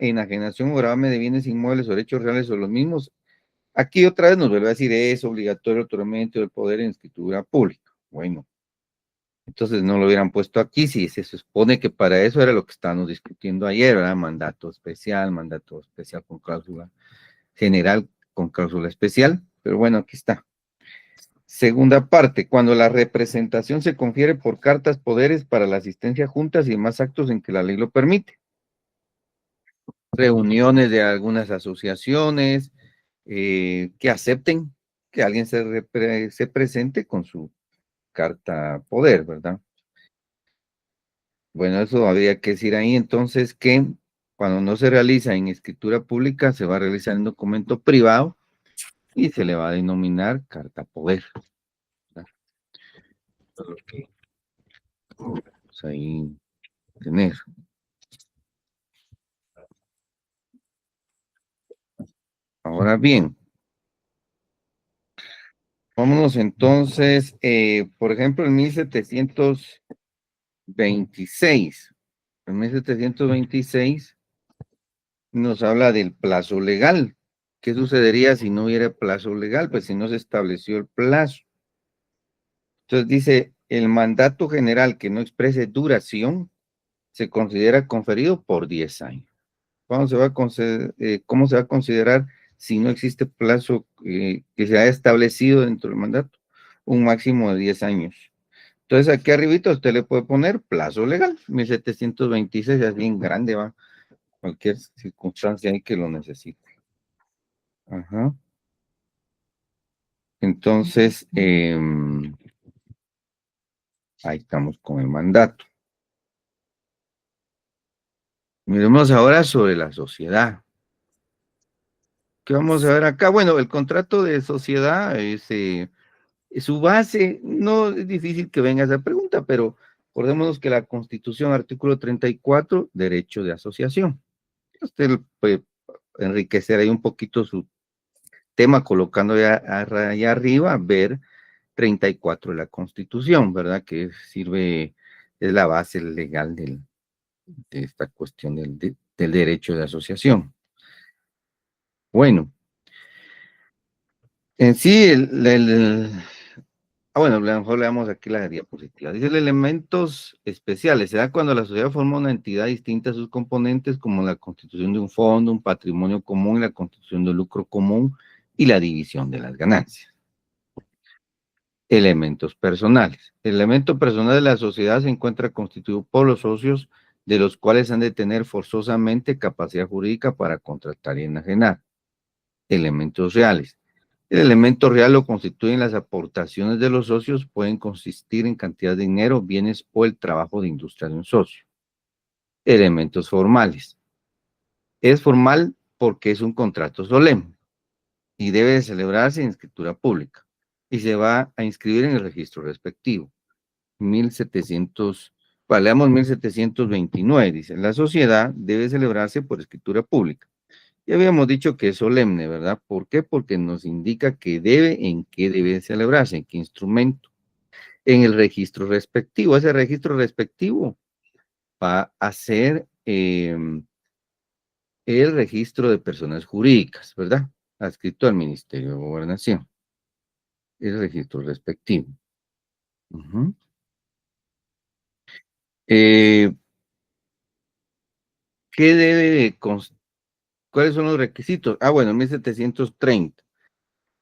enajenación o gravamen de bienes inmuebles o derechos reales o los mismos, aquí otra vez nos vuelve a decir, es obligatorio el otorgamiento del poder en escritura pública. Bueno, entonces no lo hubieran puesto aquí si se supone que para eso era lo que estábamos discutiendo ayer, ¿verdad? Mandato especial con cláusula general, con cláusula especial, pero bueno, aquí está. Segunda parte, cuando la representación se confiere por cartas poderes para la asistencia a juntas y demás actos en que la ley lo permite. Reuniones de algunas asociaciones que acepten que alguien se presente con su carta poder, ¿verdad? Bueno, eso habría que decir ahí entonces que cuando no se realiza en escritura pública, se va a realizar en documento privado y se le va a denominar carta poder, ¿verdad? Eso es lo que vamos ahí tener. Ahora bien, vámonos entonces, por ejemplo, en 1726. En 1726 nos habla del plazo legal. ¿Qué sucedería si no hubiera plazo legal? Pues si no se estableció el plazo. Entonces dice, el mandato general que no exprese duración se considera conferido por 10 años. ¿Cómo se va a considerar si no existe plazo que se haya establecido dentro del mandato? Un máximo de 10 años. Entonces aquí arribita usted le puede poner plazo legal, 1726, es bien grande, va. Cualquier circunstancia ahí que lo necesite. Ajá. Entonces, ahí estamos con el mandato. Miremos ahora sobre la sociedad. ¿Qué vamos a ver acá? Bueno, el contrato de sociedad es su base. No es difícil que venga esa pregunta, pero acordémonos que la Constitución, artículo 34, derecho de asociación. Usted puede enriquecer ahí un poquito su tema colocando ya allá arriba, ver 34 de la Constitución, ¿verdad? Que sirve, es la base legal de esta cuestión del derecho de asociación. Bueno, en sí, bueno, a lo mejor le damos aquí la diapositiva. Dice, elementos especiales. Se da cuando la sociedad forma una entidad distinta a sus componentes, como la constitución de un fondo, un patrimonio común, la constitución de lucro común y la división de las ganancias. Elementos personales. El elemento personal de la sociedad se encuentra constituido por los socios, de los cuales han de tener forzosamente capacidad jurídica para contratar y enajenar. Elementos reales. El elemento real lo constituyen las aportaciones de los socios, pueden consistir en cantidad de dinero, bienes o el trabajo de industria de un socio. Elementos formales. Es formal porque es un contrato solemne y debe de celebrarse en escritura pública y se va a inscribir en el registro respectivo. 1700, leamos 1729, dice, la sociedad debe celebrarse por escritura pública. Ya habíamos dicho que es solemne, ¿verdad? ¿Por qué? Porque nos indica que en qué debe celebrarse, en qué instrumento, en el registro respectivo. Ese registro respectivo va a ser el registro de personas jurídicas, ¿verdad? Adscrito al Ministerio de Gobernación. El registro respectivo. Uh-huh. ¿Qué debe de ¿Cuáles son los requisitos? Bueno, 1730.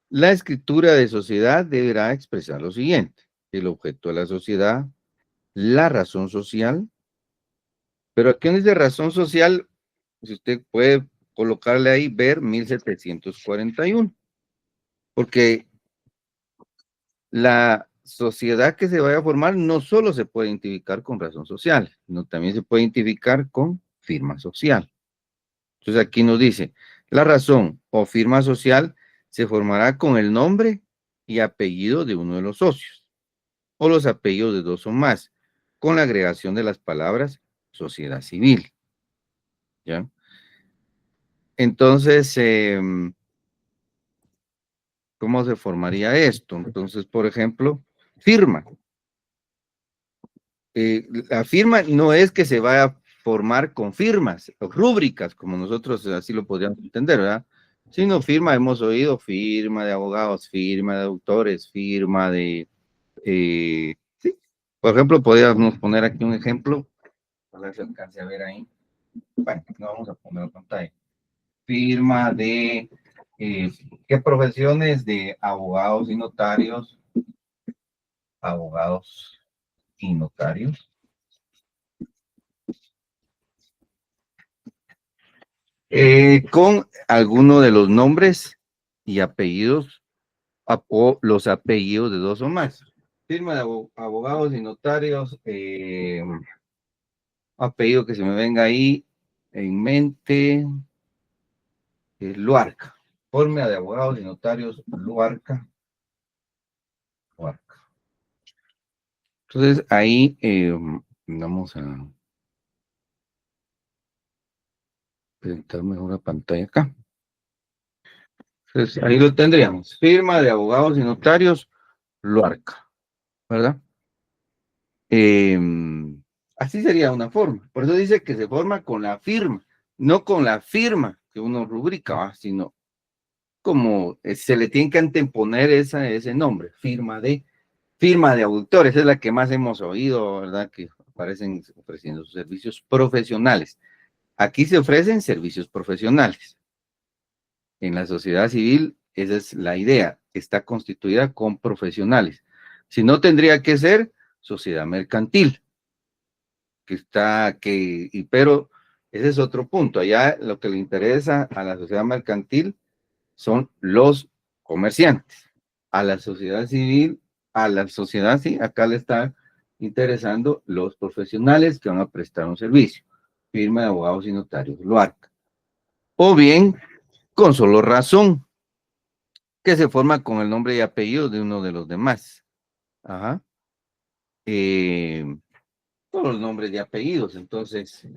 La escritura de sociedad deberá expresar lo siguiente: el objeto de la sociedad, la razón social, pero aquí donde dice razón social, si usted puede colocarle ahí, ver 1741, porque la sociedad que se vaya a formar no solo se puede identificar con razón social, sino también se puede identificar con firma social. Entonces aquí nos dice, la razón o firma social se formará con el nombre y apellido de uno de los socios, o los apellidos de dos o más, con la agregación de las palabras sociedad civil. ¿Ya? Entonces, ¿cómo se formaría esto? Entonces, por ejemplo, firma. La firma no es que se vaya formar con firmas, o rúbricas, como nosotros así lo podríamos entender, ¿verdad? Sino firma, hemos oído firma de abogados, firma de autores, firma de... sí. Por ejemplo, podríamos poner aquí un ejemplo, a ver si alcance a ver ahí. Bueno, no vamos a poner en pantalla. Firma de... ¿qué profesiones de abogados y notarios? Abogados y notarios. Con alguno de los nombres y apellidos o los apellidos de dos o más. Firma de abogados y notarios, apellido que se me venga ahí en mente, Luarca. Firma de abogados y notarios, Luarca. Luarca. Entonces ahí vamos a presentar mejor la pantalla acá. Entonces ahí lo tendríamos. Firma de abogados y notarios, Luarca, ¿verdad? Así sería una forma. Por eso dice que se forma con la firma, no con la firma que uno rubrica, sino como se le tiene que anteponer ese nombre, firma de auditores, es la que más hemos oído, ¿verdad? Que aparecen ofreciendo sus servicios profesionales. Aquí se ofrecen servicios profesionales. En la sociedad civil, esa es la idea, está constituida con profesionales. Si no, tendría que ser sociedad mercantil pero ese es otro punto. Allá lo que le interesa a la sociedad mercantil son los comerciantes. A la sociedad civil, sí, acá le están interesando los profesionales que van a prestar un servicio. Firma de abogados y notarios, LOARC. O bien, con solo razón, que se forma con el nombre y apellido de uno de los demás. Ajá. Eh, todos los nombres y apellidos, entonces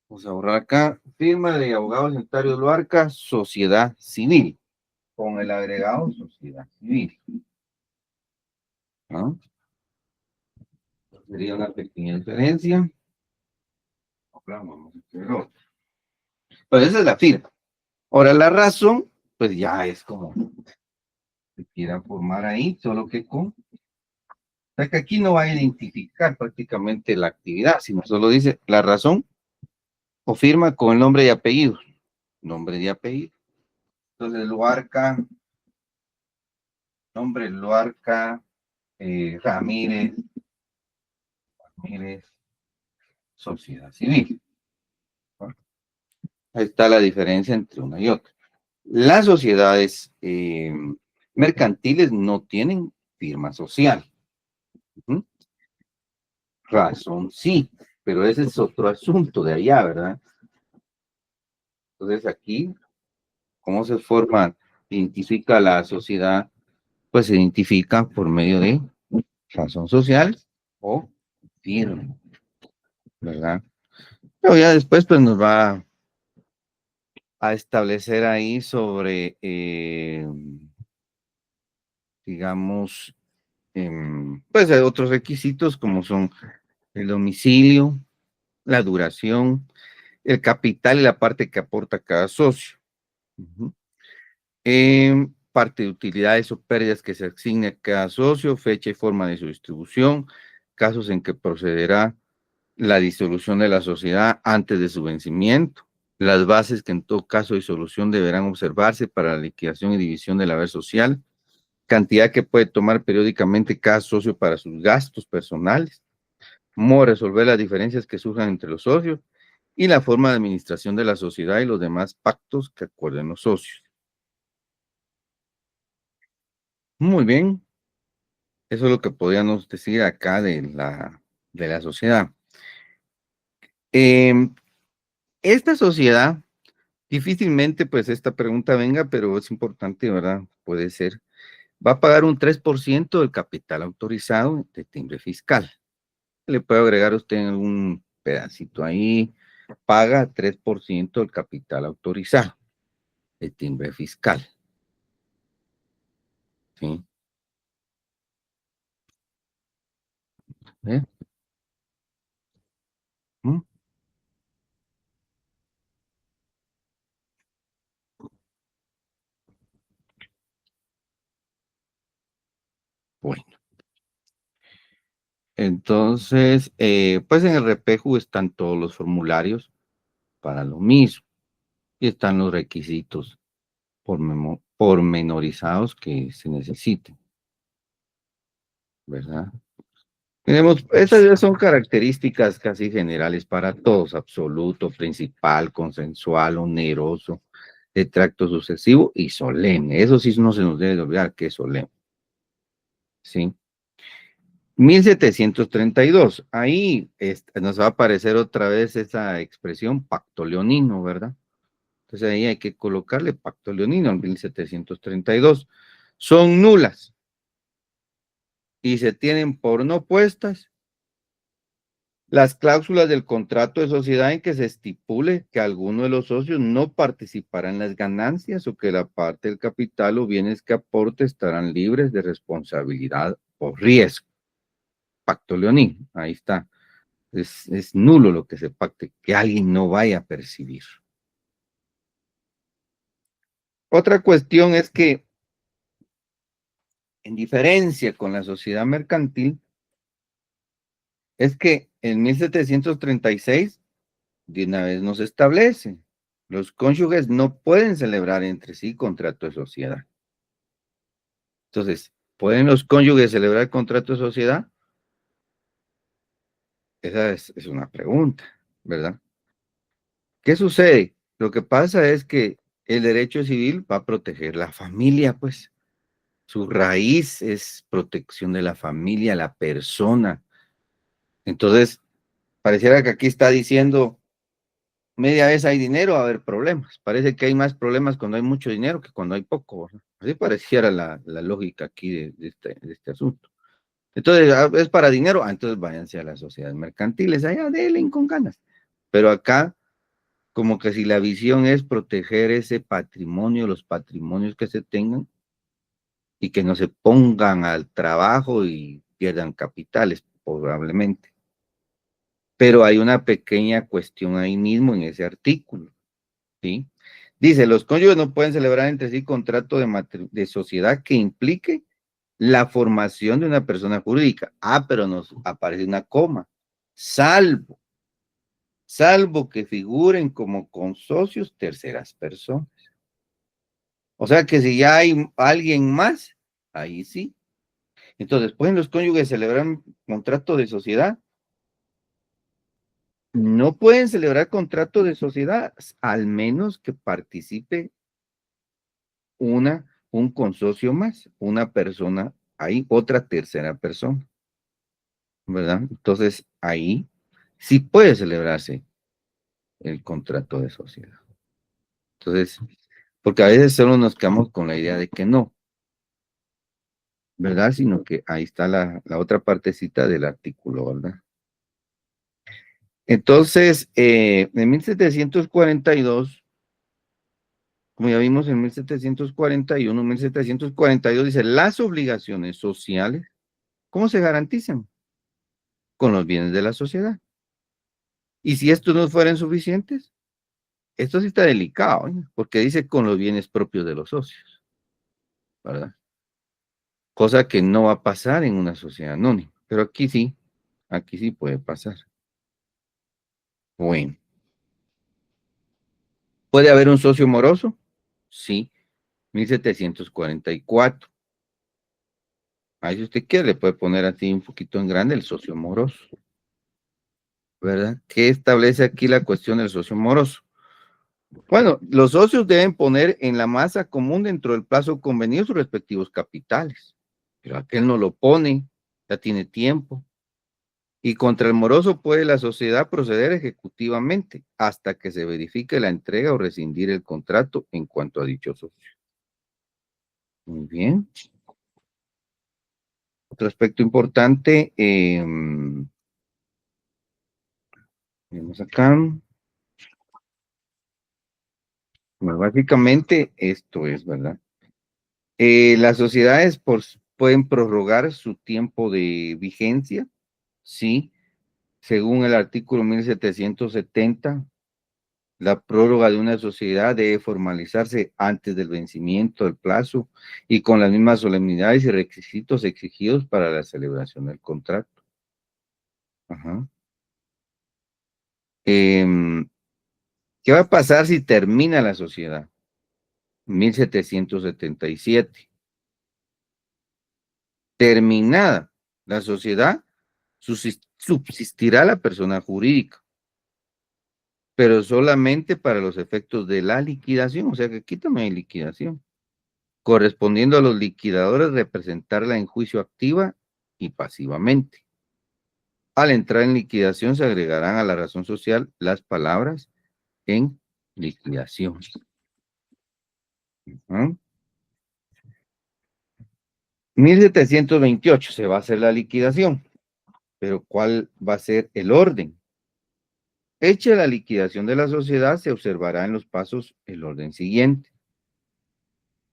vamos a borrar acá. Firma de abogados notarios Luarca, sociedad civil. Con el agregado sociedad civil. ¿No? Sería una pequeña diferencia. Pero esa es la firma. Ahora la razón, pues ya es como se quiera formar ahí, solo que con... O sea que aquí no va a identificar prácticamente la actividad, sino solo dice la razón o firma con el nombre y apellido. Nombre y apellido. Entonces Luarca, nombre Luarca, Ramírez, sociedad civil. ¿No? Ahí está la diferencia entre una y otra. Las sociedades mercantiles no tienen firma social. ¿Mm? Razón sí, pero ese es otro asunto de allá, ¿verdad? Entonces aquí, ¿cómo se forma? Identifica la sociedad, pues se identifica por medio de razón social o firma, ¿verdad? Pero ya después pues nos va a establecer ahí sobre, digamos, pues hay otros requisitos como son el domicilio, la duración, el capital y la parte que aporta cada socio. Ujú. Parte de utilidades o pérdidas que se asigne a cada socio, fecha y forma de su distribución, casos en que procederá la disolución de la sociedad antes de su vencimiento, las bases que en todo caso de disolución deberán observarse para la liquidación y división del haber social, cantidad que puede tomar periódicamente cada socio para sus gastos personales, cómo resolver las diferencias que surjan entre los socios y la forma de administración de la sociedad y los demás pactos que acuerden los socios. Muy bien, eso es lo que podríamos decir acá de la sociedad. Em, esta sociedad, difícilmente pues esta pregunta venga, pero es importante, ¿verdad? Puede ser. Va a pagar un 3% del capital autorizado de timbre fiscal. Le puede agregar usted en algún pedacito ahí, paga 3% del capital autorizado de timbre fiscal. ¿Sí? ¿Eh? ¿Mm? Bueno, entonces, pues en el RPJU están todos los formularios para lo mismo y están los requisitos pormenorizados que se necesiten, ¿verdad? Tenemos, esas ya son características casi generales para todos: absoluto, principal, consensual, oneroso, de tracto sucesivo y solemne. Eso sí no se nos debe de olvidar que es solemne, ¿sí? 1732, ahí nos va a aparecer otra vez esa expresión pacto leonino, ¿verdad? Entonces ahí hay que colocarle pacto leonino en 1732. Son nulas y se tienen por no puestas las cláusulas del contrato de sociedad en que se estipule que alguno de los socios no participará en las ganancias o que la parte del capital o bienes que aporte estarán libres de responsabilidad o riesgo. Pacto leonino, ahí está. Es nulo lo que se pacte, que alguien no vaya a percibir. Otra cuestión es que, en diferencia con la sociedad mercantil, es que en 1736 de una vez nos establece: los cónyuges no pueden celebrar entre sí contrato de sociedad. Entonces, ¿pueden los cónyuges celebrar contrato de sociedad? Esa es una pregunta, ¿verdad? ¿Qué sucede? Lo que pasa es que el derecho civil va a proteger la familia, pues. Su raíz es protección de la familia, la persona. Entonces, pareciera que aquí está diciendo: media vez hay dinero, va a haber problemas. Parece que hay más problemas cuando hay mucho dinero que cuando hay poco, ¿verdad? Así pareciera la lógica aquí de este asunto. Entonces, es para dinero, entonces váyanse a las sociedades mercantiles, allá denle con ganas. Pero acá, como que si la visión es proteger ese patrimonio, los patrimonios que se tengan, y que no se pongan al trabajo y pierdan capitales, probablemente. Pero hay una pequeña cuestión ahí mismo en ese artículo, ¿sí? Dice: los cónyuges no pueden celebrar entre sí contrato de sociedad que implique la formación de una persona jurídica. Pero nos aparece una coma. Salvo que figuren como consocios terceras personas. O sea que si ya hay alguien más, ahí sí. Entonces, ¿pueden los cónyuges celebrar un contrato de sociedad? No pueden celebrar contrato de sociedad, al menos que participe un consocio más, una persona, hay otra tercera persona, ¿verdad? Entonces, ahí sí puede celebrarse el contrato de sociedad. Entonces, porque a veces solo nos quedamos con la idea de que no, ¿verdad? Sino que ahí está la otra partecita del artículo, ¿verdad? Entonces, en 1742, como ya vimos, en 1741, 1742 dice: las obligaciones sociales, ¿cómo se garantizan? Con los bienes de la sociedad. Y si estos no fueran suficientes, esto sí está delicado, ¿eh? Porque dice con los bienes propios de los socios, ¿verdad? Cosa que no va a pasar en una sociedad anónima, pero aquí sí puede pasar. Bueno, ¿puede haber un socio moroso? Sí, 1744. Ahí si usted quiere le puede poner así un poquito en grande: el socio moroso, ¿verdad? ¿Qué establece aquí la cuestión del socio moroso? Bueno, los socios deben poner en la masa común dentro del plazo convenido sus respectivos capitales, pero aquel no lo pone, ya tiene tiempo. Y contra el moroso puede la sociedad proceder ejecutivamente hasta que se verifique la entrega o rescindir el contrato en cuanto a dicho socio. Muy bien. Otro aspecto importante, vemos acá. Bueno, básicamente esto es, ¿verdad? Las sociedades pueden prorrogar su tiempo de vigencia, sí, Según el artículo 1770, la prórroga de una sociedad debe formalizarse antes del vencimiento del plazo y con las mismas solemnidades y requisitos exigidos para la celebración del contrato. Ajá. ¿Qué va a pasar si termina la sociedad? 1777. Terminada la sociedad, subsistirá la persona jurídica, pero solamente para los efectos de la liquidación, o sea que quítame liquidación, correspondiendo a los liquidadores representarla en juicio activa y pasivamente. Al entrar en liquidación se agregarán a la razón social las palabras en liquidación. 1728 se va a hacer la liquidación, pero ¿cuál va a ser el orden? Hecha la liquidación de la sociedad, se observará en los pasos el orden siguiente.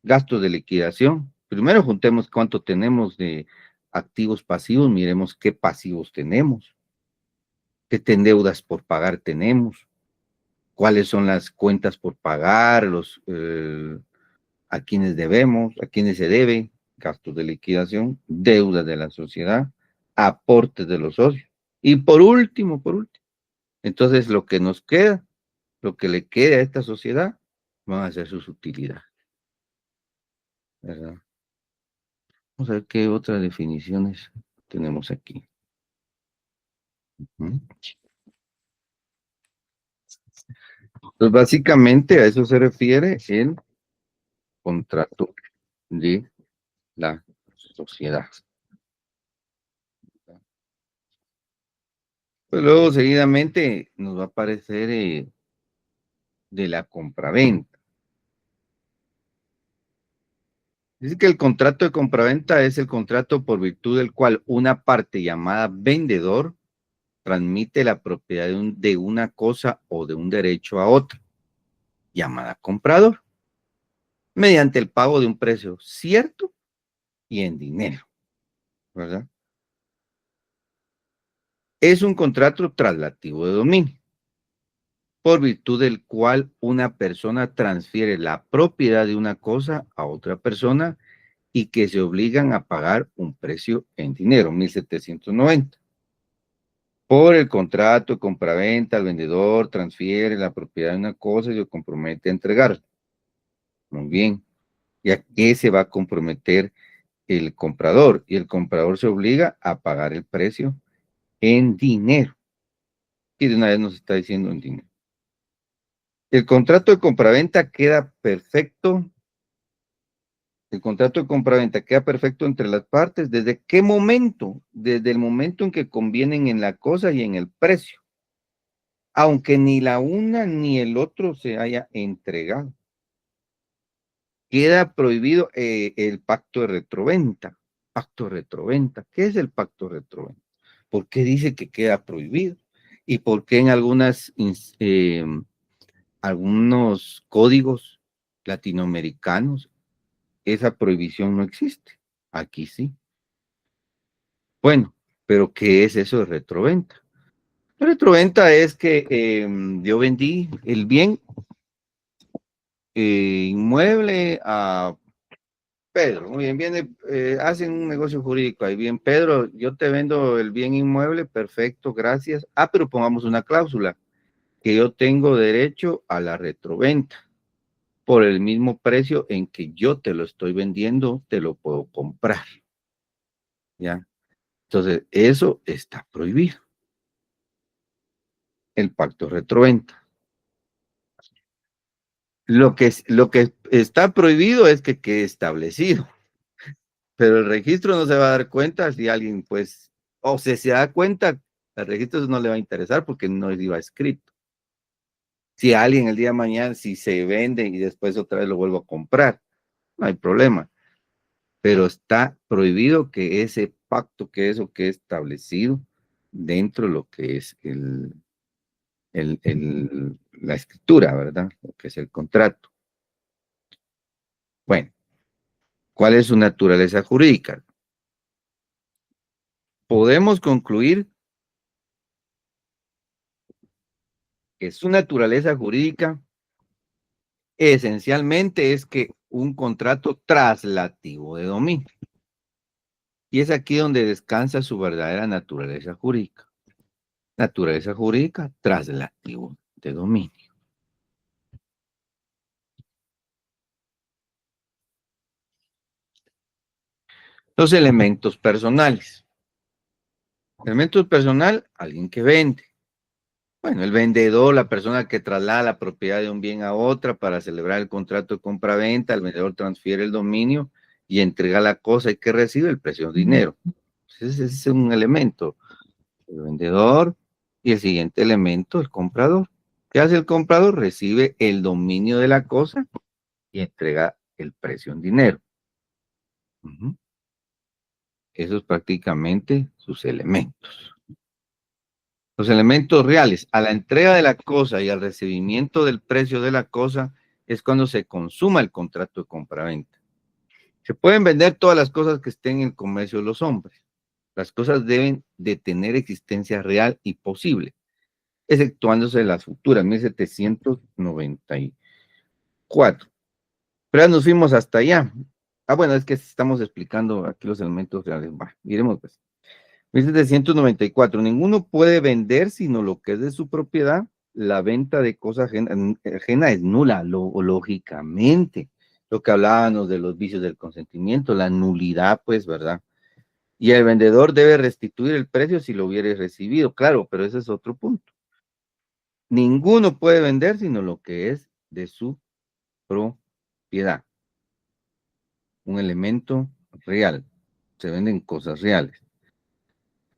Gastos de liquidación. Primero juntemos cuánto tenemos de activos pasivos, miremos qué pasivos tenemos, qué deudas por pagar tenemos, cuáles son las cuentas por pagar, a quienes debemos, a quienes se debe, gastos de liquidación, deudas de la sociedad, aportes de los socios. Y por último, entonces lo que nos queda, lo que le quede a esta sociedad, van a ser sus utilidades, ¿verdad? Vamos a ver qué otras definiciones tenemos aquí. Pues básicamente a eso se refiere el contrato de la sociedad. Pues luego seguidamente nos va a aparecer de la compraventa. Dice que el contrato de compraventa es el contrato por virtud del cual una parte llamada vendedor transmite la propiedad de una cosa o de un derecho a otra, llamada comprador, mediante el pago de un precio cierto y en dinero, ¿verdad? Es un contrato traslativo de dominio, por virtud del cual una persona transfiere la propiedad de una cosa a otra persona y que se obligan a pagar un precio en dinero, 1790. Por el contrato de compraventa, el vendedor transfiere la propiedad de una cosa y se compromete a entregarla. Muy bien. ¿Y a qué se va a comprometer el comprador? Y el comprador se obliga a pagar el precio en dinero. Y de una vez nos está diciendo en dinero. El contrato de compraventa queda perfecto. El contrato de compraventa queda perfecto entre las partes. ¿Desde qué momento? Desde el momento en que convienen en la cosa y en el precio. Aunque ni la una ni el otro se haya entregado. Queda prohibido el pacto de retroventa. Pacto de retroventa. ¿Qué es el pacto de retroventa? ¿Por qué dice que queda prohibido? ¿Y por qué en algunos códigos latinoamericanos esa prohibición no existe? Aquí sí. Bueno, pero ¿qué es eso de retroventa? La retroventa es que yo vendí el bien inmueble a Pedro. Muy bien, viene, hacen un negocio jurídico ahí. Bien, Pedro, yo te vendo el bien inmueble, perfecto, gracias. Ah, pero pongamos una cláusula, que yo tengo derecho a la retroventa. Por el mismo precio en que yo te lo estoy vendiendo, te lo puedo comprar. ¿Ya? Entonces, eso está prohibido. El pacto retroventa. Lo que está prohibido es que quede establecido, pero el registro no se va a dar cuenta si alguien, pues, o si se da cuenta, el registro no le va a interesar porque no iba escrito. Si alguien el día de mañana, si se vende y después otra vez lo vuelvo a comprar, no hay problema. Pero está prohibido que ese pacto, que eso que es establecido dentro de lo que es la escritura, ¿verdad? Lo que es el contrato. Bueno, ¿cuál es su naturaleza jurídica? Podemos concluir que su naturaleza jurídica esencialmente es que un contrato traslativo de dominio. Y es aquí donde descansa su verdadera naturaleza jurídica. Naturaleza jurídica traslativo de dominio. Los elementos personales. Elementos personal, alguien que vende. Bueno, el vendedor, la persona que traslada la propiedad de un bien a otra para celebrar el contrato de compra-venta, el vendedor transfiere el dominio y entrega la cosa y que recibe el precio de dinero. Ese es un elemento. El vendedor y el siguiente elemento, el comprador. ¿Qué hace el comprador? Recibe el dominio de la cosa y entrega el precio en dinero. Esos es prácticamente sus elementos. Los elementos reales, a la entrega de la cosa y al recibimiento del precio de la cosa, es cuando se consuma el contrato de compraventa. Se pueden vender todas las cosas que estén en el comercio de los hombres. Las cosas deben de tener existencia real y posible, exceptuándose las futuras, 1794. Pero ya nos fuimos hasta allá. Ah, bueno, es que estamos explicando aquí los elementos reales. Va, miremos pues. 1794. Ninguno puede vender sino lo que es de su propiedad. La venta de cosa ajena es nula, lógicamente. Lo que hablábamos de los vicios del consentimiento, la nulidad, pues, ¿verdad? Y el vendedor debe restituir el precio si lo hubiere recibido, claro, pero ese es otro punto. Ninguno puede vender sino lo que es de su propiedad. Un elemento real. Se venden cosas reales.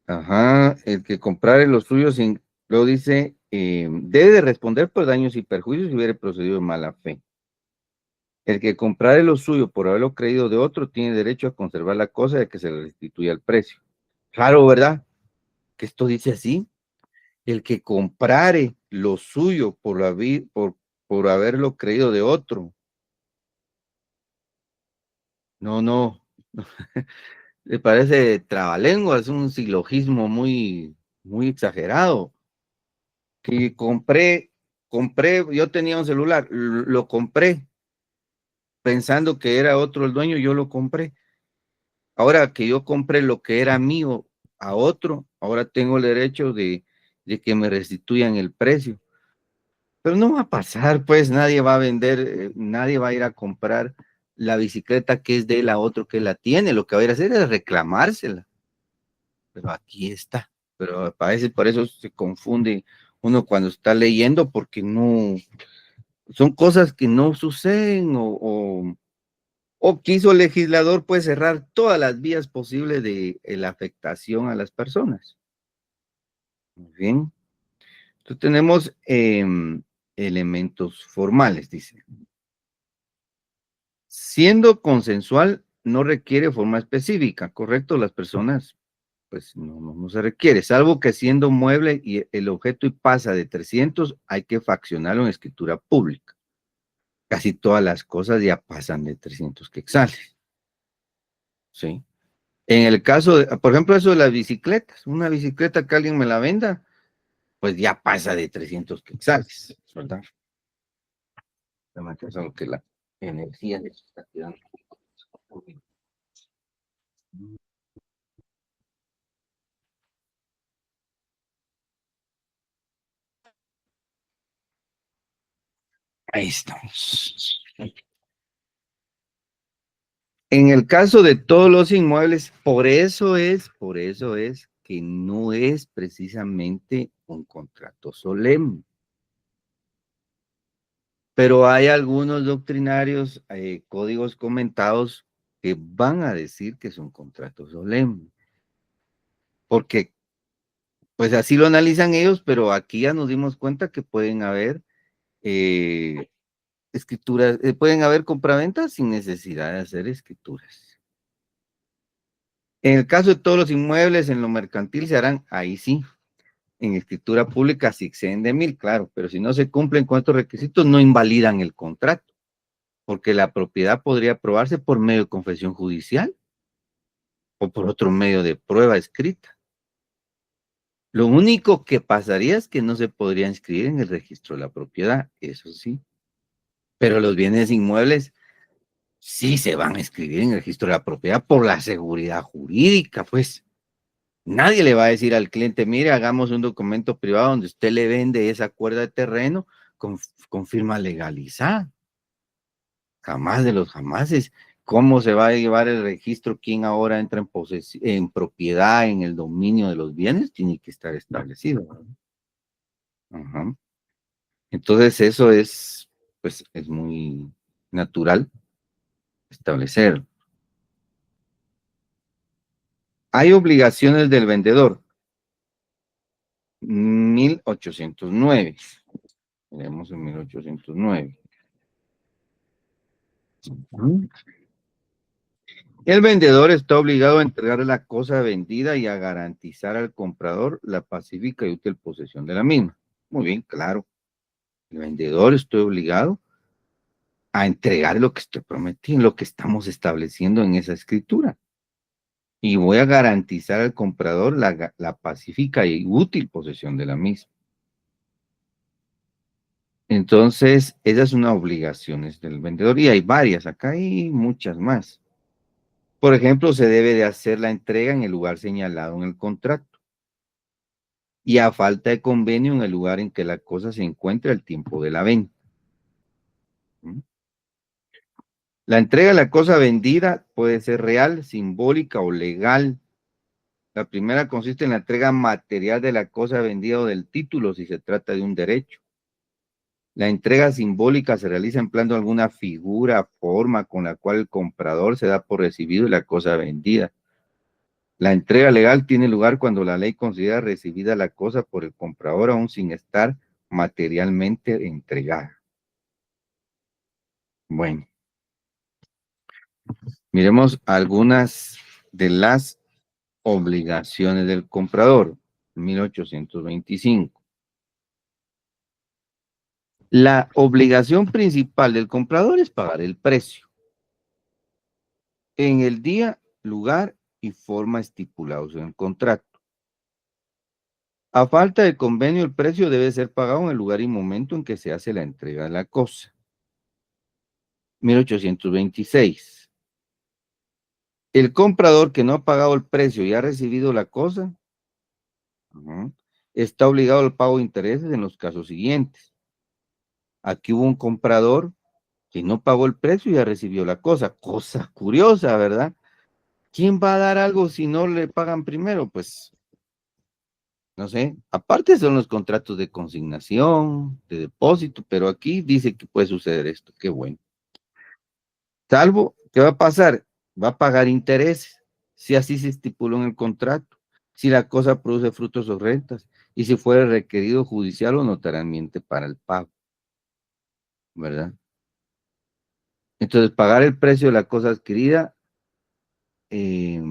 Ajá, el que comprare lo suyo sin, luego dice, debe de responder por daños y perjuicios si hubiere procedido de mala fe. El que comprare lo suyo por haberlo creído de otro tiene derecho a conservar la cosa y a que se le restituya el precio. Claro, ¿verdad? Que esto dice así. El que comprare lo suyo por haberlo creído de otro. No, no. Le parece trabalengua, es un silogismo muy exagerado. Que compré, yo tenía un celular, lo compré pensando que era otro el dueño, yo lo compré. Ahora que yo compré lo que era mío a otro, ahora tengo el derecho de que me restituyan el precio. Pero no va a pasar, pues nadie va a vender, nadie va a ir a comprar la bicicleta que es de él a otro que la tiene. Lo que va a ir a hacer es reclamársela. Pero aquí está. Pero parece, por eso se confunde uno cuando está leyendo, porque no, son cosas que no suceden o quiso el legislador pues cerrar todas las vías posibles de la afectación a las personas. Muy bien. Entonces tenemos elementos formales, dice. Siendo consensual, no requiere forma específica, ¿correcto? Las personas, pues no se requiere, salvo que siendo mueble y el objeto y pasa de 300, hay que faccionarlo en escritura pública. Casi todas las cosas ya pasan de 300 quetzales, ¿sí? En el caso, por ejemplo, eso de las bicicletas, una bicicleta que alguien me la venda, pues ya pasa de 300 quetzales, ¿verdad? Eso es lo que la energía se está quedando. Ahí estamos. En el caso de todos los inmuebles, por eso es que no es precisamente un contrato solemne. Pero hay algunos doctrinarios, códigos comentados que van a decir que es un contrato solemne. Porque, pues así lo analizan ellos, pero aquí ya nos dimos cuenta que pueden haber escrituras, pueden haber compraventas sin necesidad de hacer escrituras. En el caso de todos los inmuebles, en lo mercantil se harán, ahí sí, en escritura pública si exceden de 1000, claro, pero si no se cumplen con estos requisitos, no invalidan el contrato, porque la propiedad podría aprobarse por medio de confesión judicial o por otro medio de prueba escrita. Lo único que pasaría es que no se podría inscribir en el registro de la propiedad, eso sí. Pero los bienes inmuebles sí se van a inscribir en el registro de la propiedad por la seguridad jurídica, pues. Nadie le va a decir al cliente, mire, hagamos un documento privado donde usted le vende esa cuerda de terreno con firma legalizada. Jamás de los jamases. ¿Cómo se va a llevar el registro? ¿Quién ahora entra en propiedad, en el dominio de los bienes? Tiene que estar establecido, ¿verdad? Ajá. Entonces eso es, pues, es muy natural establecer. Hay obligaciones del vendedor. 1809. Tenemos en 1809. El vendedor está obligado a entregar la cosa vendida y a garantizar al comprador la pacífica y útil posesión de la misma. Muy bien, claro. El vendedor estoy obligado a entregar lo que estoy prometiendo, lo que estamos estableciendo en esa escritura. Y voy a garantizar al comprador la pacífica y útil posesión de la misma. Entonces, esa es una obligación del vendedor y hay varias, acá hay muchas más. Por ejemplo, se debe de hacer la entrega en el lugar señalado en el contrato y a falta de convenio en el lugar en que la cosa se encuentra al tiempo de la venta. ¿Mm? La entrega de la cosa vendida puede ser real, simbólica o legal. La primera consiste en la entrega material de la cosa vendida o del título si se trata de un derecho. La entrega simbólica se realiza empleando alguna figura, forma con la cual el comprador se da por recibido la cosa vendida. La entrega legal tiene lugar cuando la ley considera recibida la cosa por el comprador aún sin estar materialmente entregada. Bueno, miremos algunas de las obligaciones del comprador. 1825. La obligación principal del comprador es pagar el precio en el día, lugar y forma estipulados en el contrato. A falta de convenio, el precio debe ser pagado en el lugar y momento en que se hace la entrega de la cosa. 1826. El comprador que no ha pagado el precio y ha recibido la cosa, está obligado al pago de intereses en los casos siguientes. Aquí hubo un comprador que no pagó el precio y ya recibió la cosa. Cosa curiosa, ¿verdad? ¿Quién va a dar algo si no le pagan primero? Pues, no sé. Aparte son los contratos de consignación, de depósito, pero aquí dice que puede suceder esto. Qué bueno. Salvo, ¿qué va a pasar? Va a pagar intereses, si así se estipuló en el contrato, si la cosa produce frutos o rentas, y si fuera requerido judicial o notarialmente para el pago, ¿verdad? Entonces, pagar el precio de la cosa adquirida, eh,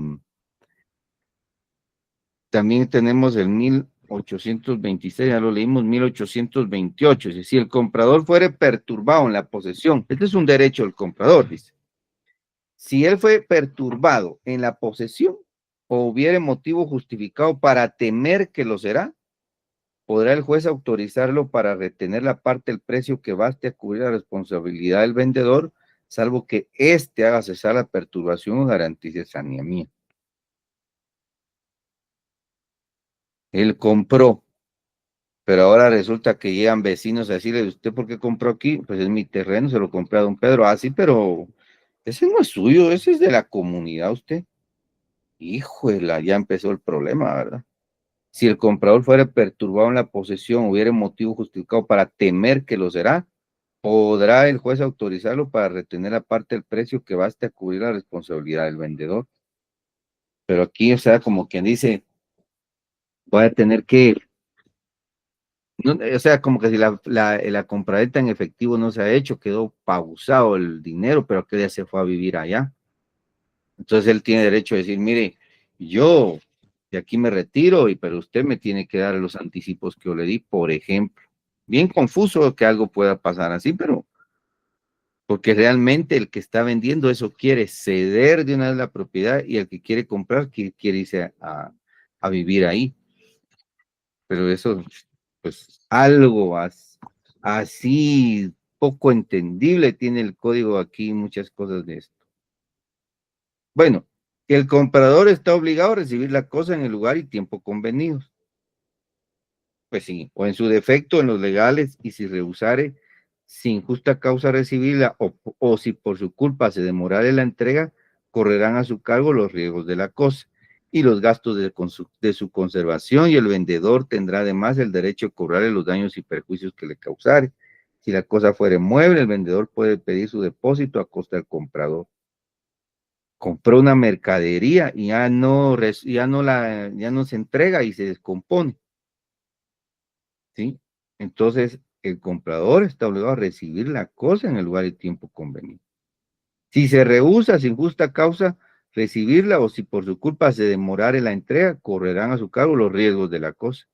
también tenemos el 1826, ya lo leímos, 1828, es decir, si el comprador fuere perturbado en la posesión, este es un derecho del comprador, dice. Si él fue perturbado en la posesión o hubiere motivo justificado para temer que lo será, podrá el juez autorizarlo para retener la parte del precio que baste a cubrir la responsabilidad del vendedor, salvo que éste haga cesar la perturbación o garantice saneamiento. Él compró, pero ahora resulta que llegan vecinos a decirle, ¿usted por qué compró aquí? Pues es mi terreno, se lo compré a don Pedro. Ah, sí, pero ese no es suyo, ese es de la comunidad usted. Híjole, ya empezó el problema, ¿verdad? Si el comprador fuera perturbado en la posesión, hubiera motivo justificado para temer que lo será, podrá el juez autorizarlo para retener aparte el precio que baste a cubrir la responsabilidad del vendedor. Pero aquí, o sea, como quien dice, voy a tener que, no, o sea, como que si la compraventa en efectivo no se ha hecho, quedó pausado el dinero, pero que ya se fue a vivir allá. Entonces él tiene derecho a decir, mire, yo de aquí me retiro, pero usted me tiene que dar los anticipos que yo le di, por ejemplo. Bien confuso que algo pueda pasar así, pero porque realmente el que está vendiendo eso quiere ceder de una vez la propiedad y el que quiere comprar quiere irse a vivir ahí. pero eso, pues algo así poco entendible tiene el código aquí, muchas cosas de esto. Bueno, que el comprador está obligado a recibir la cosa en el lugar y tiempo convenidos. Pues sí, o en su defecto en los legales, y si rehusare sin justa causa recibirla, o si por su culpa se demorare la entrega, correrán a su cargo los riesgos de la cosa y los gastos de su conservación, y el vendedor tendrá además el derecho a cobrarle los daños y perjuicios que le causare. Si la cosa fuere mueble, el vendedor puede pedir su depósito a costa del comprador. Compró una mercadería y ya no se entrega y se descompone, ¿sí? Entonces, el comprador está obligado a recibir la cosa en el lugar y tiempo conveniente. Si se rehúsa sin justa causa recibirla, o si por su culpa se demorare la entrega, correrán a su cargo los riesgos de la cosa.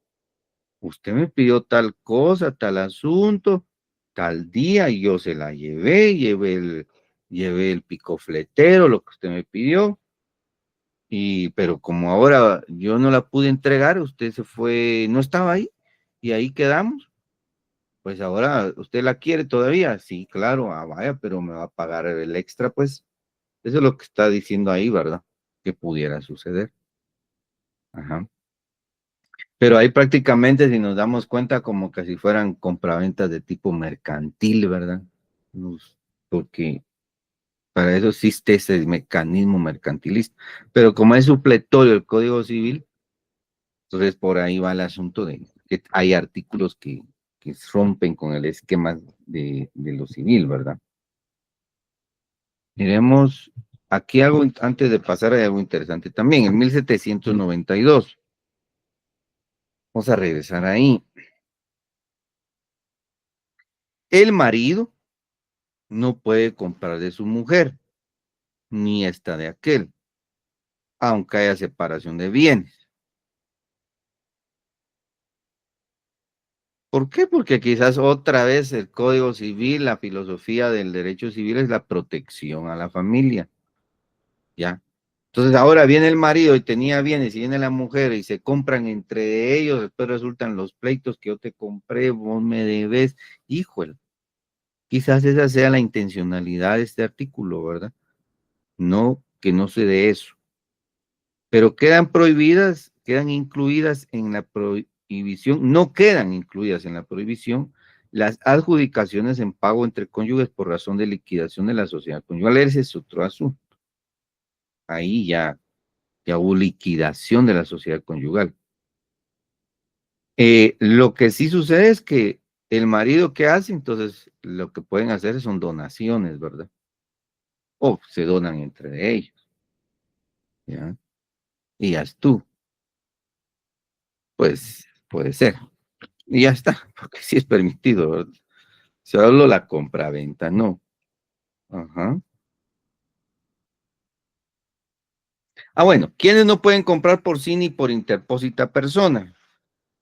Usted me pidió tal cosa, tal asunto, tal día, y yo se la llevé el picofletero, lo que usted me pidió, pero como ahora yo no la pude entregar, usted se fue, no estaba ahí, y ahí quedamos. Pues ahora, ¿usted la quiere todavía? Sí, claro, vaya, pero me va a pagar el extra, pues. Eso es lo que está diciendo ahí, ¿verdad? Que pudiera suceder. Ajá. Pero ahí prácticamente, si nos damos cuenta, como que si fueran compraventas de tipo mercantil, ¿verdad? Porque para eso existe ese mecanismo mercantilista. Pero como es supletorio el Código Civil, entonces por ahí va el asunto de que hay artículos que rompen con el esquema de lo civil, ¿verdad? Miremos aquí algo, antes de pasar hay algo interesante también, en 1792. Vamos a regresar ahí. El marido no puede comprar de su mujer, ni esta de aquel, aunque haya separación de bienes. ¿Por qué? Porque quizás otra vez el Código Civil, la filosofía del derecho civil es la protección a la familia, ¿ya? Entonces ahora viene el marido y tenía bienes, y viene la mujer y se compran entre ellos, después resultan los pleitos que yo te compré, vos me debes, híjole, quizás esa sea la intencionalidad de este artículo, ¿verdad? No, que no se dé eso. Pero quedan prohibidas, quedan incluidas en la prohibición, no quedan incluidas en la prohibición las adjudicaciones en pago entre cónyuges por razón de liquidación de la sociedad conyugal. Ese es otro asunto. Ahí ya hubo liquidación de la sociedad conyugal. Lo que sí sucede es que el marido que hace, entonces lo que pueden hacer son donaciones, ¿verdad? O se donan entre ellos, ¿ya? Y ya es tú, pues puede ser. Y ya está, porque sí es permitido, ¿verdad? Solo la compraventa, no. Ajá. Ah, bueno, ¿quiénes no pueden comprar por sí ni por interpósita persona?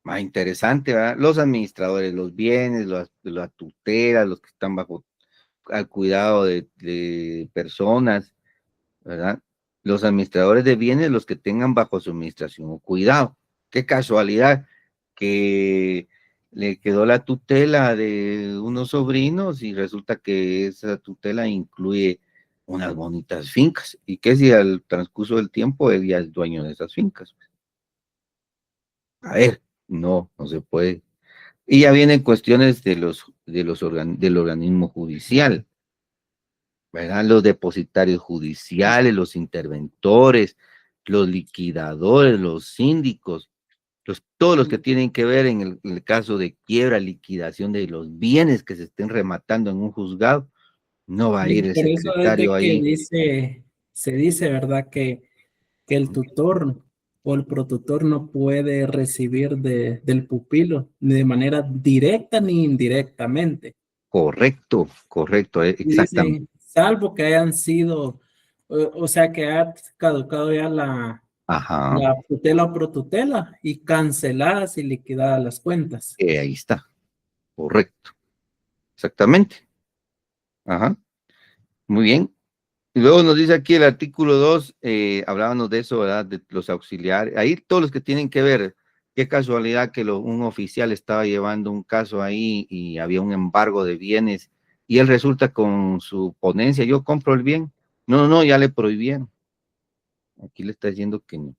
Más interesante, ¿verdad? Los administradores, los bienes, las tutelas, los que están bajo al cuidado de personas, ¿verdad? Los administradores de bienes, los que tengan bajo su administración o cuidado. Qué casualidad que le quedó la tutela de unos sobrinos y resulta que esa tutela incluye unas bonitas fincas. ¿Y qué si al transcurso del tiempo él ya es dueño de esas fincas? A ver, no se puede. Y ya vienen cuestiones del organismo judicial, ¿verdad? Los depositarios judiciales, los interventores, los liquidadores, los síndicos, todos los que tienen que ver en el caso de quiebra, liquidación de los bienes que se estén rematando en un juzgado, no va a ir Y el por eso es secretario de que ahí. se dice, ¿verdad? Que el tutor o el protutor no puede recibir del pupilo ni de manera directa ni indirectamente. Correcto, correcto, Y exactamente. dicen, salvo que hayan sido, o sea, que ha caducado ya Ajá, la tutela o protutela y canceladas y liquidadas las cuentas. ahí está, correcto, exactamente. Ajá, muy bien. Y luego nos dice aquí el artículo 2, hablábamos de eso, ¿verdad? De los auxiliares, ahí todos los que tienen que ver. Qué casualidad que un oficial estaba llevando un caso ahí y había un embargo de bienes y él resulta con su ponencia, yo compro el bien. No, no, ya le prohibieron. Aquí le está diciendo que no.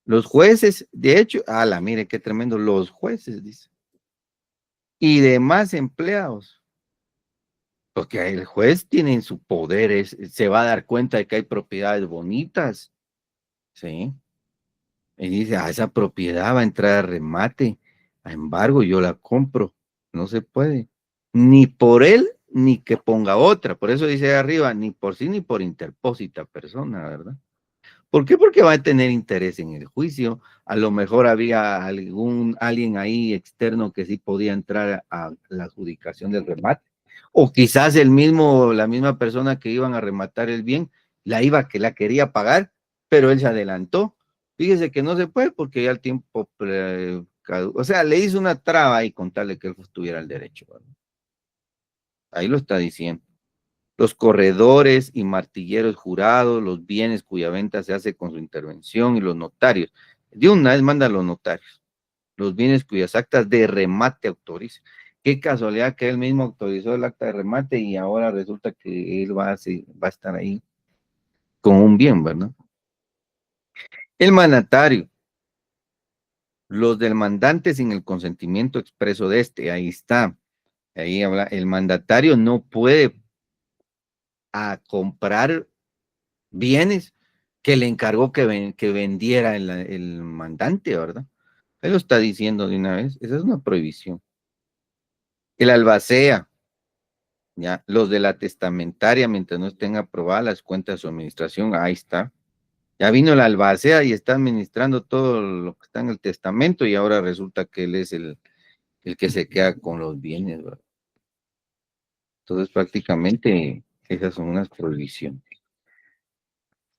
Los jueces, de hecho, mire qué tremendo, los jueces, dice. Y demás empleados, porque el juez tiene en su poder, se va a dar cuenta de que hay propiedades bonitas, ¿sí? Y dice, esa propiedad va a entrar a remate, a embargo, yo la compro. No se puede. Ni por él, ni que ponga otra. Por eso dice arriba, ni por sí, ni por interpósita persona, ¿verdad? ¿Por qué? Porque va a tener interés en el juicio. A lo mejor había alguien ahí externo que sí podía entrar a la adjudicación del remate. O quizás la misma persona que iban a rematar el bien, que la quería pagar, pero él se adelantó. Fíjese que no se puede porque ya el tiempo, o sea, le hizo una traba y contarle que él tuviera el derecho, ¿verdad? Ahí lo está diciendo. Los corredores y martilleros jurados, los bienes cuya venta se hace con su intervención y los notarios. De una vez manda a los notarios. Los bienes cuyas actas de remate autoriza. Qué casualidad que él mismo autorizó el acta de remate y ahora resulta que él va a estar ahí con un bien, ¿verdad? El mandatario. Los del mandante sin el consentimiento expreso de este. Ahí está. Ahí habla. El mandatario no puede comprar bienes que le encargó que vendiera el mandante, ¿verdad? Él lo está diciendo de una vez, esa es una prohibición. El albacea, ya, los de la testamentaria, mientras no estén aprobadas las cuentas de su administración, ahí está. Ya vino la albacea y está administrando todo lo que está en el testamento y ahora resulta que él es el que se queda con los bienes, ¿verdad? Entonces prácticamente esas son unas prohibiciones.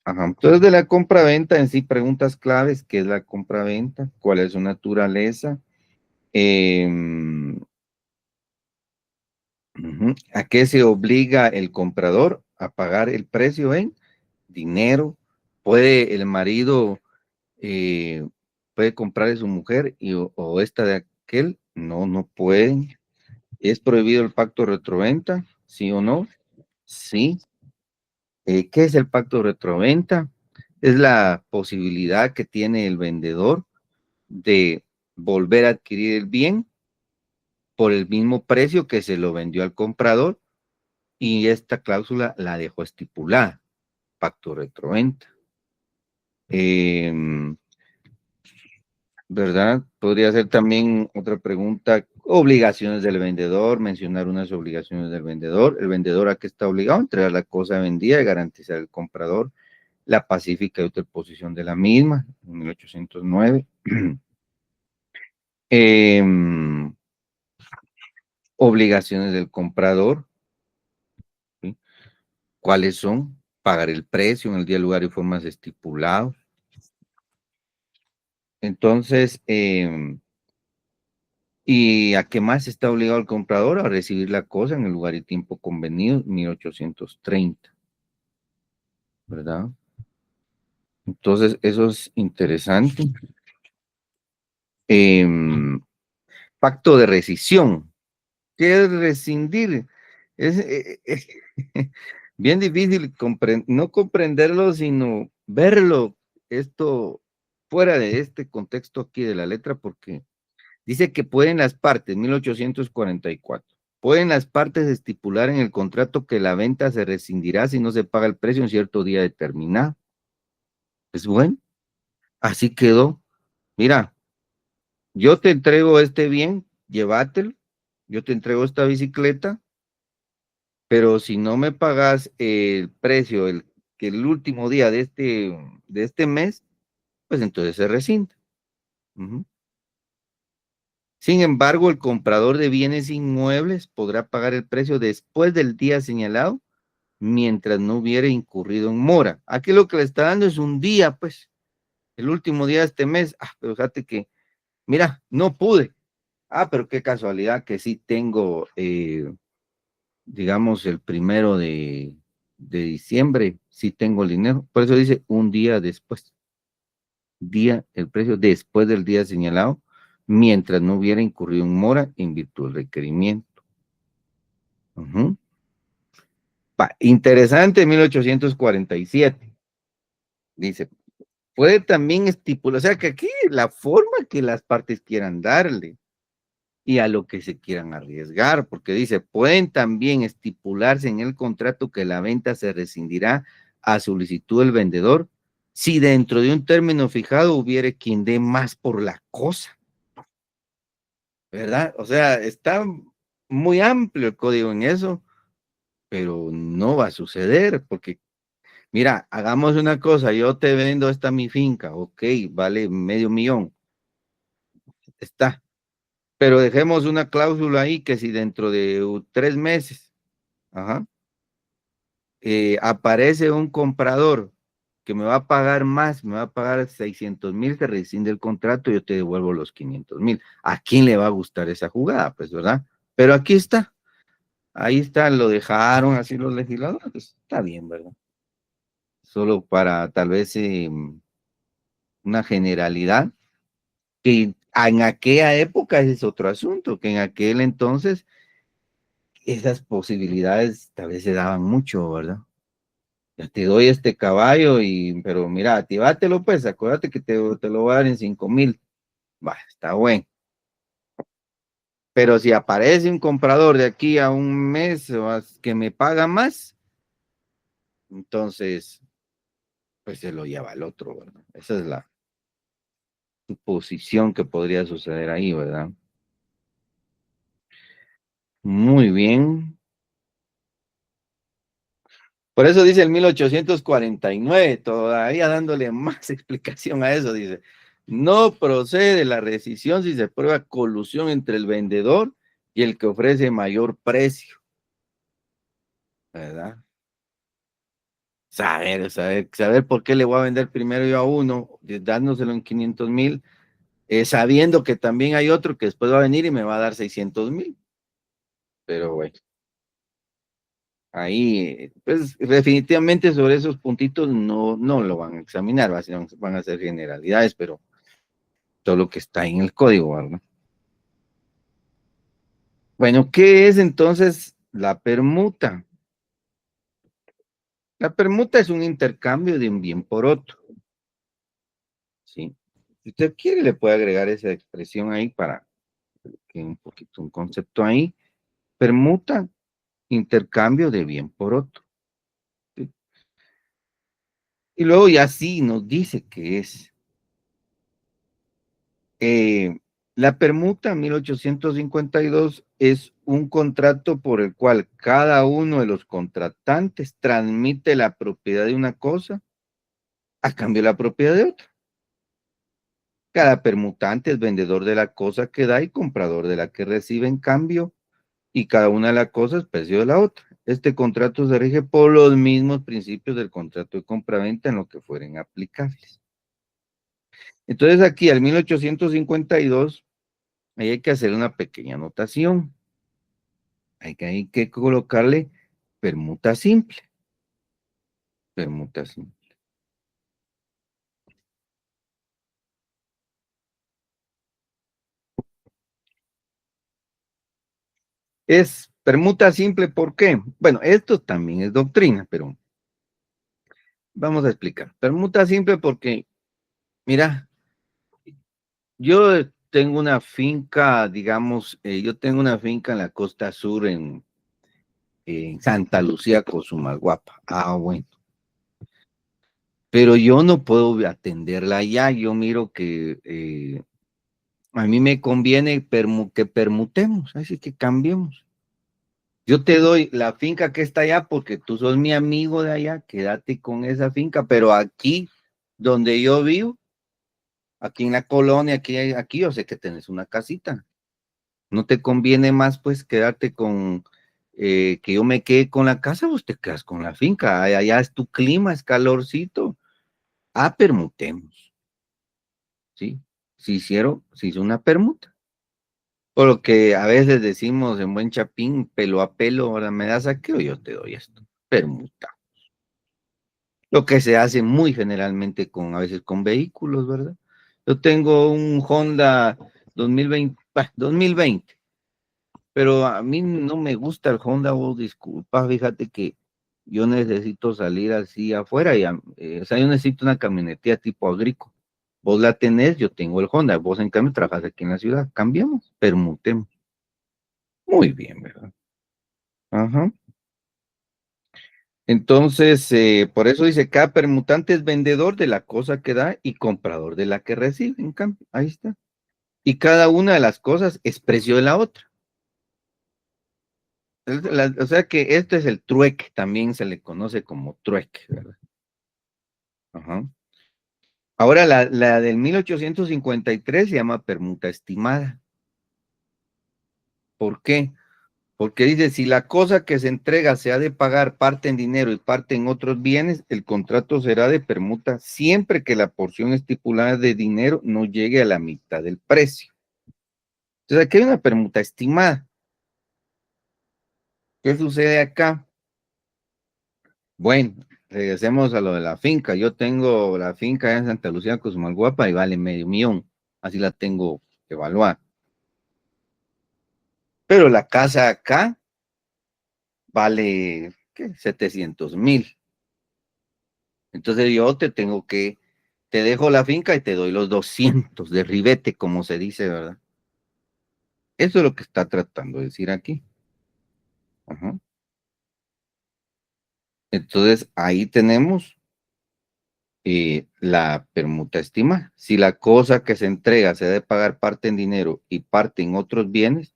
Ajá. Entonces, de la compra-venta en sí, preguntas claves: ¿qué es la compra-venta? ¿Cuál es su naturaleza? ¿A qué se obliga el comprador? A pagar el precio en dinero. ¿Puede el marido, eh, puede comprar a su mujer o esta de aquel? No, no pueden. ¿Es prohibido el pacto retroventa? ¿Sí o no? Sí. ¿Qué es el pacto retroventa? Es la posibilidad que tiene el vendedor de volver a adquirir el bien por el mismo precio que se lo vendió al comprador, y esta cláusula la dejó estipulada, pacto retroventa. ¿Verdad? Podría ser también otra pregunta: obligaciones del vendedor, mencionar unas obligaciones del vendedor. ¿El vendedor a qué está obligado? A entregar la cosa vendida y garantizar al comprador la pacífica interposición de la misma, en 1809. Obligaciones del comprador, ¿sí? ¿Cuáles son? Pagar el precio en el día, lugar y formas estipulados. Entonces, ¿y a qué más está obligado el comprador? A recibir la cosa en el lugar y tiempo convenido, 1830, ¿verdad? Entonces, eso es interesante. Pacto de rescisión. ¿Qué es rescindir? Es bien difícil no comprenderlo, sino verlo, esto fuera de este contexto aquí de la letra, porque dice que pueden las partes, 1844, pueden las partes estipular en el contrato que la venta se rescindirá si no se paga el precio en cierto día determinado. Pues bueno, así quedó. Mira, yo te entrego este bien, llévatelo, yo te entrego esta bicicleta, pero si no me pagas el precio que el último día de este mes, pues entonces se rescinde. Sin embargo, el comprador de bienes inmuebles podrá pagar el precio después del día señalado, mientras no hubiera incurrido en mora. Aquí lo que le está dando es un día, pues, el último día de este mes. Pero fíjate que, mira, no pude. Pero qué casualidad que sí tengo, digamos, el 1 de diciembre, sí tengo el dinero. Por eso dice un día después el precio después del día señalado, mientras no hubiera incurrido en mora en virtud del requerimiento. Ujú. Interesante, 1847. Dice, puede también estipular, o sea que aquí la forma que las partes quieran darle y a lo que se quieran arriesgar, porque dice, pueden también estipularse en el contrato que la venta se rescindirá a solicitud del vendedor si dentro de un término fijado hubiere quien dé más por la cosa, ¿verdad? O sea, está muy amplio el código en eso, pero no va a suceder, porque mira, hagamos una cosa, yo te vendo esta mi finca, ok, vale $500,000, está, pero dejemos una cláusula ahí que si dentro de 3 meses, ajá, aparece un comprador que me va a pagar más, me va a pagar 600,000, se rescinde el contrato, yo te devuelvo los 500,000. ¿A quién le va a gustar esa jugada? Pues, ¿verdad? Pero aquí está, ahí está, lo dejaron así los legisladores, pues, está bien, ¿verdad? Solo para tal vez una generalidad, que en aquella época ese es otro asunto, que en aquel entonces esas posibilidades tal vez se daban mucho, ¿verdad? Ya te doy este caballo, pero mira, activátelo pues, acuérdate que te lo voy a dar en 5,000. Va, está bueno. Pero si aparece un comprador de aquí a un mes que me paga más, entonces, pues se lo lleva al otro, ¿verdad? Esa es la suposición que podría suceder ahí, ¿verdad? Muy bien. Por eso dice el 1849, todavía dándole más explicación a eso, dice, no procede la rescisión si se prueba colusión entre el vendedor y el que ofrece mayor precio, ¿verdad? Saber por qué le voy a vender primero yo a uno, dándoselo en 500,000, sabiendo que también hay otro que después va a venir y me va a dar 600,000, pero bueno. Ahí, pues definitivamente sobre esos puntitos no lo van a examinar, van a ser generalidades, pero todo lo que está en el código, ¿verdad? Bueno, ¿qué es entonces la permuta? La permuta es un intercambio de un bien por otro, ¿sí? Si usted quiere, le puede agregar esa expresión ahí para que un poquito un concepto ahí. Permuta, intercambio de bien por otro, ¿sí? Y luego ya sí nos dice que es. Eh, la permuta 1852 es un contrato por el cual cada uno de los contratantes transmite la propiedad de una cosa a cambio de la propiedad de otra. Cada permutante es vendedor de la cosa que da y comprador de la que recibe en cambio, y cada una de las cosas es precio de la otra. Este contrato se rige por los mismos principios del contrato de compraventa en lo que fueren aplicables. Entonces aquí al 1852 ahí hay que hacer una pequeña anotación. Hay que colocarle permuta simple. Permuta simple. Es permuta simple, ¿por qué? Bueno, esto también es doctrina, pero vamos a explicar. Permuta simple porque, mira, yo tengo una finca, digamos, yo tengo una finca en la costa sur en Santa Lucía, Cosumalguapa. Ah, bueno. Pero yo no puedo atenderla allá. Yo miro que a mí me conviene que permutemos, así que cambiemos. Yo te doy la finca que está allá porque tú sos mi amigo de allá, quédate con esa finca, pero aquí donde yo vivo, aquí en la colonia, aquí yo sé que tenés una casita. ¿No te conviene más pues quedarte con que yo me quede con la casa? Vos te quedas con la finca, allá es tu clima, es calorcito. Ah, permutemos, ¿sí? Se hizo una permuta. Por lo que a veces decimos en buen chapín, pelo a pelo, ahora me das aquello, yo te doy esto. Permuta. Lo que se hace muy generalmente a veces con vehículos, ¿verdad? Yo tengo un Honda 2020, 2020, pero a mí no me gusta el Honda, vos disculpa, fíjate que yo necesito salir así afuera, o sea, yo necesito una camionetilla tipo agrícola. Vos la tenés, yo tengo el Honda, vos en cambio trabajas aquí en la ciudad, cambiamos, permutemos. Muy bien, ¿verdad? Ajá. Entonces, por eso dice, cada permutante es vendedor de la cosa que da y comprador de la que recibe, en cambio, ahí está. Y cada una de las cosas es precio de la otra. O sea que este es el trueque, también se le conoce como trueque, ¿verdad? Ajá. Ahora, la del 1853 se llama permuta estimada. ¿Por qué? Porque dice, si la cosa que se entrega se ha de pagar parte en dinero y parte en otros bienes, el contrato será de permuta siempre que la porción estipulada de dinero no llegue a la mitad del precio. Entonces, aquí hay una permuta estimada. ¿Qué sucede acá? Bueno, regresemos a lo de la finca. Yo tengo la finca en Santa Lucía, Cozumalguapa, y vale $500,000. Así la tengo que evaluar. Pero la casa acá vale, ¿qué? 700,000. Entonces yo te dejo la finca y te doy los 200 de ribete, como se dice, ¿verdad? Eso es lo que está tratando de decir aquí. Ajá. Entonces ahí tenemos la permuta estimada. Si la cosa que se entrega se debe pagar parte en dinero y parte en otros bienes,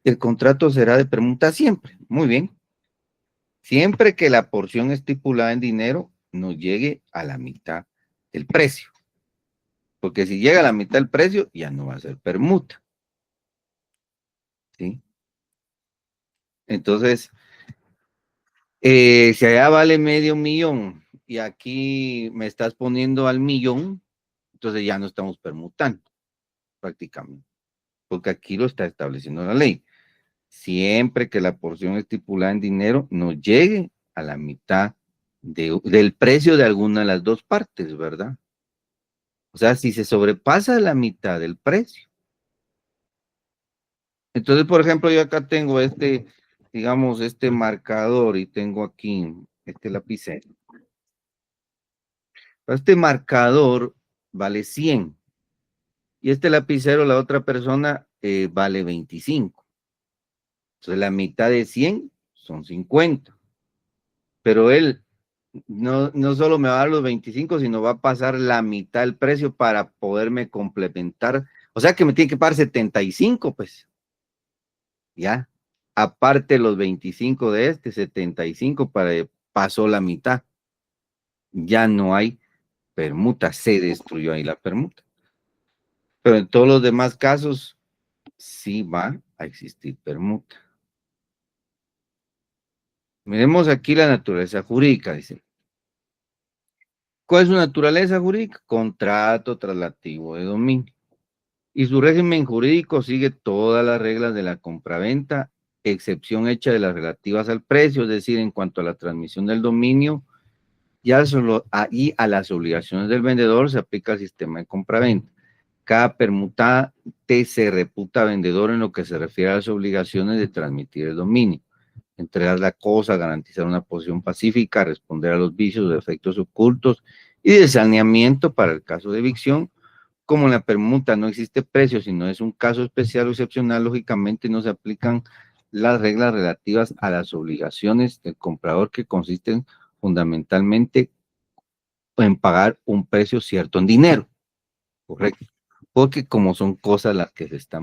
el contrato será de permuta siempre. Muy bien. Siempre que la porción estipulada en dinero no llegue a la mitad del precio. Porque si llega a la mitad del precio, ya no va a ser permuta. ¿Sí? Entonces, si allá vale $500,000 y aquí me estás poniendo al 1,000,000, entonces ya no estamos permutando prácticamente, porque aquí lo está estableciendo la ley. Siempre que la porción estipulada en dinero no llegue a la mitad del precio de alguna de las dos partes, ¿verdad? O sea, si se sobrepasa la mitad del precio. Entonces, por ejemplo, yo acá tengo digamos, este marcador y tengo aquí este lapicero. Este marcador vale 100 y este lapicero, la otra persona, vale 25. Entonces, la mitad de 100 son 50. Pero él no solo me va a dar los 25, sino va a pasar la mitad del precio para poderme complementar. O sea que me tiene que pagar 75, pues. Ya. Aparte los 25 de 75 pasó la mitad. Ya no hay permuta, se destruyó ahí la permuta. Pero en todos los demás casos sí va a existir permuta. Miremos aquí la naturaleza jurídica, dice. ¿Cuál es su naturaleza jurídica? Contrato traslativo de dominio. Y su régimen jurídico sigue todas las reglas de la compraventa, excepción hecha de las relativas al precio, es decir, en cuanto a la transmisión del dominio, ya solo ahí a las obligaciones del vendedor se aplica el sistema de compraventa. Cada permutante se reputa vendedor en lo que se refiere a las obligaciones de transmitir el dominio, entregar la cosa, garantizar una posición pacífica, responder a los vicios o defectos ocultos y de saneamiento para el caso de evicción. Como en la permuta no existe precio, sino es un caso especial o excepcional, lógicamente no se aplican las reglas relativas a las obligaciones del comprador, que consisten fundamentalmente en pagar un precio cierto en dinero, correcto, porque como son cosas las que se están